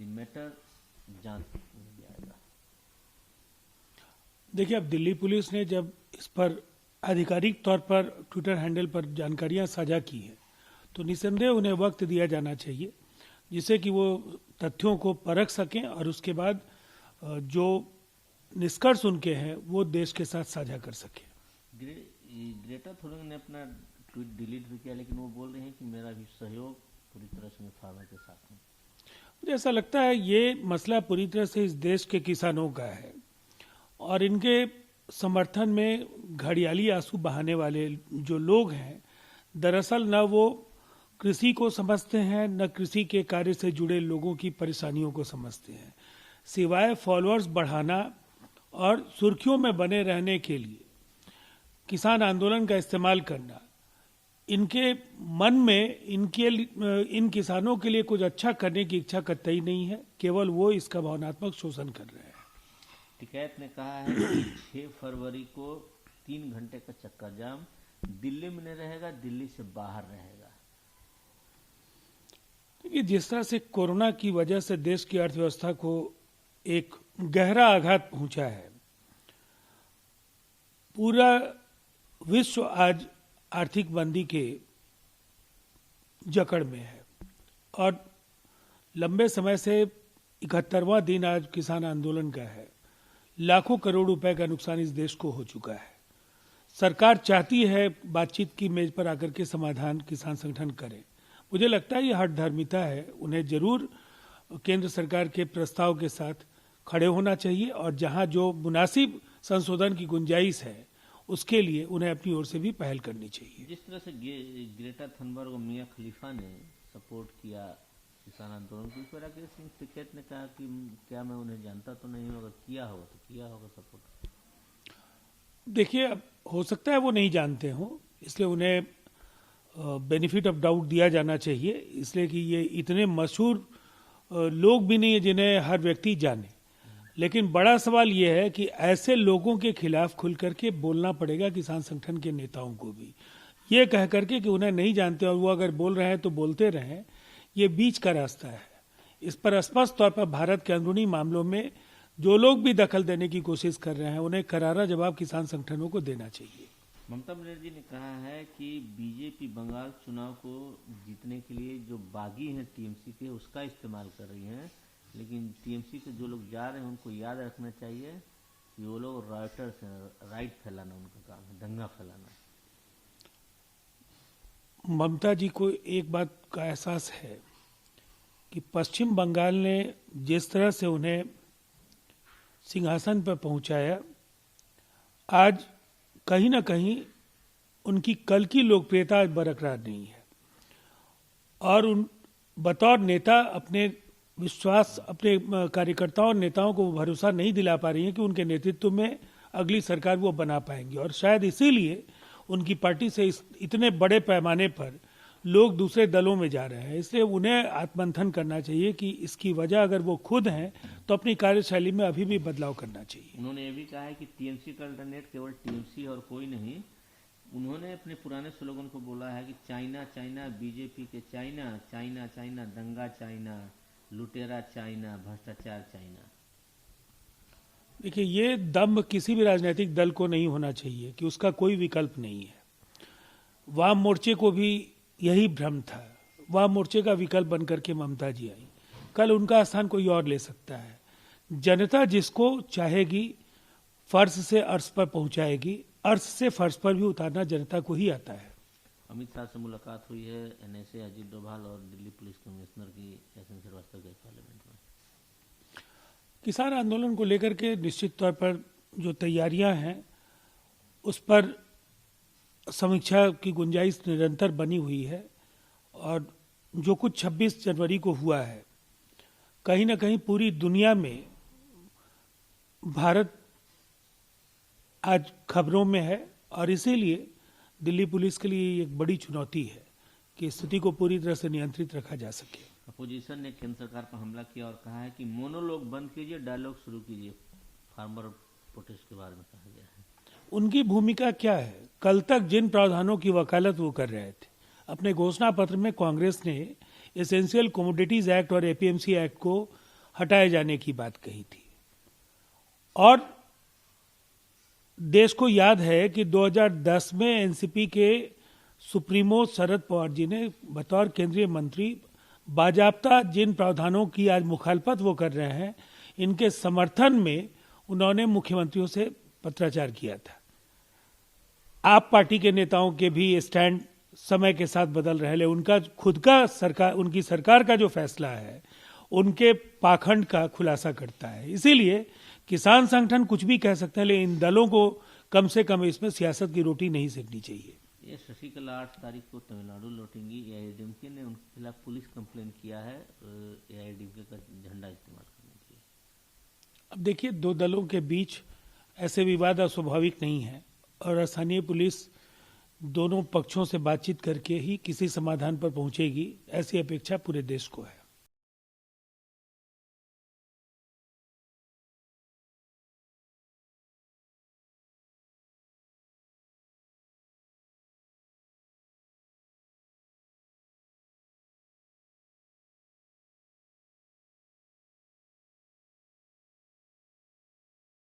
Matter जांच में जाएगा। देखिए, अब दिल्ली पुलिस ने जब इस पर आधिकारिक तौर पर ट्विटर हैंडल पर जानकारियां साझा की है, तो निसंदेह उन्हें वक्त दिया जाना चाहिए जिससे कि वो तथ्यों को परख सकें और उसके बाद जो निष्कर्ष उनके हैं वो देश के साथ साझा कर सकें। ग्रेटा थुरंग ने अपना ट्वीट डिलीट भी किया, लेकिन वो बोल रहे हैं कि मेरा भी सहयोग पूरी तरह से फार्मर के साथ है। मुझे ऐसा लगता है ये मसला पूरी तरह से इस देश के किसानों का है और इनके समर्थन में घड़ियाली आंसू बहाने वाले जो लोग हैं, दरअसल न वो कृषि को समझते हैं, न कृषि के कार्य से जुड़े लोगों की परेशानियों को समझते हैं। सिवाय फॉलोअर्स बढ़ाना और सुर्खियों में बने रहने के लिए किसान आंदोलन का इस्तेमाल करना, इनके मन में इन किसानों के लिए कुछ अच्छा करने की इच्छा कतई नहीं है, केवल वो इसका भावनात्मक शोषण कर रहे हैं। टिकैत ने कहा है कि 6 फरवरी को 3 घंटे का चक्का जाम दिल्ली में नहीं रहेगा, दिल्ली से बाहर रहेगा। देखिए, जिस तरह से कोरोना की वजह से देश की अर्थव्यवस्था को एक गहरा आघात पहुंचा है, पूरा विश्व आज आर्थिक मंदी के जकड़ में है और लंबे समय से 71वां दिन आज किसान आंदोलन का है। लाखों करोड़ रुपए का नुकसान इस देश को हो चुका है। सरकार चाहती है बातचीत की मेज पर आकर के समाधान किसान संगठन करें। मुझे लगता है ये हठधर्मिता है, उन्हें जरूर केंद्र सरकार के प्रस्ताव के साथ खड़े होना चाहिए और जहां जो मुनासिब संशोधन की गुंजाइश है उसके लिए उन्हें अपनी ओर से भी पहल करनी चाहिए। जिस तरह से ग्रेटा थनबर्ग और मियां खलीफा ने सपोर्ट किया किसान आंदोलन को, इस पर राकेश सिंह टिकैत ने कहा कि क्या मैं उन्हें जानता तो नहीं हूं, अगर किया होगा तो किया होगा सपोर्ट। देखिए, अब हो सकता है वो नहीं जानते हो, इसलिए उन्हें बेनिफिट ऑफ डाउट दिया जाना चाहिए, इसलिए कि ये इतने मशहूर लोग भी नहीं है जिन्हें हर व्यक्ति जाने। लेकिन बड़ा सवाल ये है कि ऐसे लोगों के खिलाफ खुल करके बोलना पड़ेगा किसान संगठन के नेताओं को भी, ये कह करके कि उन्हें नहीं जानते और वो अगर बोल रहे हैं तो बोलते रहें, ये बीच का रास्ता है। इस पर स्पष्ट तौर पर भारत के अंदरूनी मामलों में जो लोग भी दखल देने की कोशिश कर रहे हैं उन्हें करारा जवाब किसान संगठनों को देना चाहिए। ममता बनर्जी ने कहा है कि बीजेपी बंगाल चुनाव को जीतने के लिए जो बागी हैं टीएमसी के, उसका इस्तेमाल कर रही हैं, लेकिन टीएमसी के जो लोग जा रहे हैं उनको याद रखना चाहिए कि वो लोग राइटर्स हैं, राइट फैलाना उनका काम है, दंगा फैलाना। ममता जी को एक बात का एहसास है कि पश्चिम बंगाल ने जिस तरह से उन्हें सिंहासन पर पहुंचाया, आज कहीं ना कहीं उनकी कल की लोकप्रियता बरकरार नहीं है और उन बतौर नेता अपने विश्वास, अपने कार्यकर्ताओं और नेताओं को भरोसा नहीं दिला पा रही है कि उनके नेतृत्व में अगली सरकार वो बना पाएंगे और शायद इसीलिए उनकी पार्टी से इतने बड़े पैमाने पर लोग दूसरे दलों में जा रहे हैं। इसलिए उन्हें आत्मंथन करना चाहिए कि इसकी वजह अगर वो खुद हैं तो अपनी कार्यशैली में अभी भी बदलाव करना चाहिए। उन्होंने ये भी कहा है कि टीएमसी का अल्टरनेट केवल टीएमसी और कोई नहीं। उन्होंने अपने पुराने स्लोगन को बोला है कि चाइना चाइना, बीजेपी के चाइना, चाइना चाइना, दंगा चाइना, लुटेरा चाइना, भ्रष्टाचार चाइना। देखिए, ये दम्भ किसी भी राजनीतिक दल को नहीं होना चाहिए कि उसका कोई विकल्प नहीं है। वाम मोर्चे को भी यही भ्रम था, वाम मोर्चे का विकल्प बनकर के ममता जी आई, कल उनका स्थान कोई और ले सकता है। जनता जिसको चाहेगी फर्श से अर्श पर पहुंचाएगी, अर्श से फर्श पर भी उतारना जनता को ही आता है। अमित शाह से मुलाकात हुई है एनएसए अजीत डोभाल और दिल्ली पुलिस कमिश्नर की एसएन श्रीवास्तव के पार्लियामेंट में। किसान आंदोलन को लेकर के निश्चित तौर पर जो तैयारियां हैं उस पर समीक्षा की गुंजाइश निरंतर बनी हुई है और जो कुछ 26 जनवरी को हुआ है, कहीं ना कहीं पूरी दुनिया में भारत आज खबरों में है और इसीलिए दिल्ली पुलिस के लिए एक बड़ी चुनौती है कि स्थिति को पूरी तरह से नियंत्रित रखा जा सके। अपोजिशन ने केंद्र सरकार पर हमला किया और कहा है कि मोनोलॉग बंद कीजिए, डायलॉग शुरू कीजिए। फार्मर प्रोटेस्ट के बारे में कहा गया है। उनकी भूमिका क्या है? कल तक जिन प्रावधानों की वकालत वो कर रहे थे, अपने घोषणा पत्र में कांग्रेस ने एसेंशियल कमोडिटीज एक्ट और एपीएमसी एक्ट को हटाए जाने की बात कही थी। और देश को याद है कि 2010 में एनसीपी के सुप्रीमो शरद पवार जी ने बतौर केंद्रीय मंत्री बाजाप्ता जिन प्रावधानों की आज मुखालफत वो कर रहे हैं, इनके समर्थन में उन्होंने मुख्यमंत्रियों से पत्राचार किया था। आप पार्टी के नेताओं के भी स्टैंड समय के साथ बदल रहे हैं। उनका खुद का सरकार, उनकी सरकार का जो फैसला है उनके पाखंड का खुलासा करता है। इसीलिए किसान संगठन कुछ भी कह सकते हैं, लेकिन इन दलों को कम से कम इसमें सियासत की रोटी नहीं सेकनी चाहिए। ये शशिकला 8 तारीख को तमिलनाडु लौटेंगी। एआईएडीएमके ने उनके खिलाफ पुलिस कंप्लेन किया है, एआईएडीएमके का झंडा इस्तेमाल करने के लिए। अब देखिए, दो दलों के बीच ऐसे विवाद अस्वाभाविक नहीं है और स्थानीय पुलिस दोनों पक्षों से बातचीत करके ही किसी समाधान पर पहुंचेगी, ऐसी अपेक्षा पूरे देश को है।